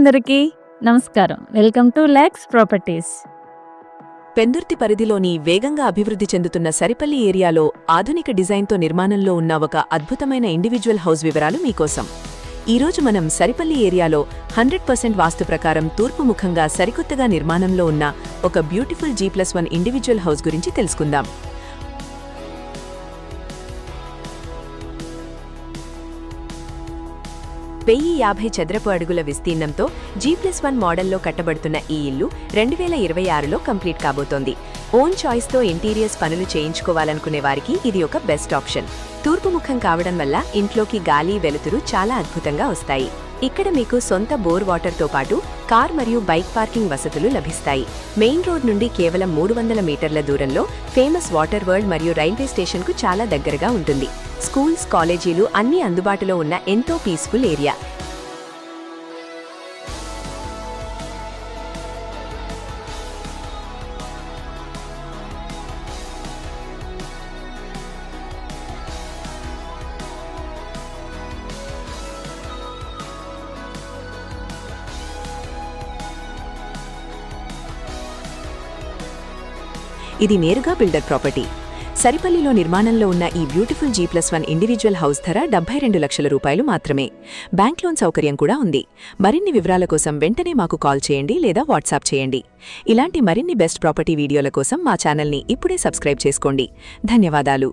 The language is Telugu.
అందరికీ నమస్కారం. Welcome to lakhs properties. Pendurthi పరిధిలోని వేగంగా అభివృద్ధి చెందుతున్న సరిపల్లి ఏరియాలో ఆధునిక డిజైన్తో నిర్మాణంలో ఉన్న ఒక అద్భుతమైన ఇండివిడ్యువల్ హౌస్ వివరాలు మీకోసం. ఈరోజు మనం సరిపల్లి ఏరియాలో 100% వాస్తు ప్రకారం తూర్పు ముఖంగా సరికొత్తగా నిర్మాణంలో ఉన్న ఒక బ్యూటిఫుల్ G+1 ఇండివిడ్యువల్ హౌస్ గురించి తెలుసుకుందాం. 1050 చదరపు అడుగుల విస్తీర్ణంతో G+1 మోడల్లో కట్టబడుతున్న ఈ ఇల్లు 2026లో కంప్లీట్ కాబోతోంది. ఓన్ చాయిస్తో ఇంటీరియర్స్ పనులు చేయించుకోవాలనుకునే వారికి ఇది ఒక బెస్ట్ ఆప్షన్. తూర్పు ముఖం కావడం వల్ల ఇంట్లోకి గాలి వెలుతురు చాలా అద్భుతంగా వస్తాయి. ఇక్కడ మీకు సొంత బోర్ వాటర్తో పాటు కార్ మరియు బైక్ పార్కింగ్ వసతులు లభిస్తాయి. మెయిన్ రోడ్ నుండి కేవలం 300 మీటర్ల దూరంలో ఫేమస్ వాటర్ వరల్డ్ మరియు రైల్వే స్టేషన్కు చాలా దగ్గరగా ఉంటుంది. స్కూల్స్, కాలేజీలు అన్నీ అందుబాటులో ఉన్న ఎంతో పీస్ఫుల్ ఏరియా. ఇది నేరుగా బిల్డర్ ప్రాపర్టీ. సరిపల్లిలో నిర్మాణంలో ఉన్న ఈ బ్యూటిఫుల్ G+1 ఇండివిడ్యువల్ హౌస్ ధర 72 లక్షల రూపాయలు మాత్రమే. బ్యాంక్ లోన్ సౌకర్యం కూడా ఉంది. మరిన్ని వివరాల కోసం వెంటనే మాకు కాల్ చేయండి లేదా వాట్సాప్ చేయండి. ఇలాంటి మరిన్ని బెస్ట్ ప్రాపర్టీ వీడియోల కోసం మా ఛానల్ని ఇప్పుడే సబ్స్క్రైబ్ చేసుకోండి. ధన్యవాదాలు.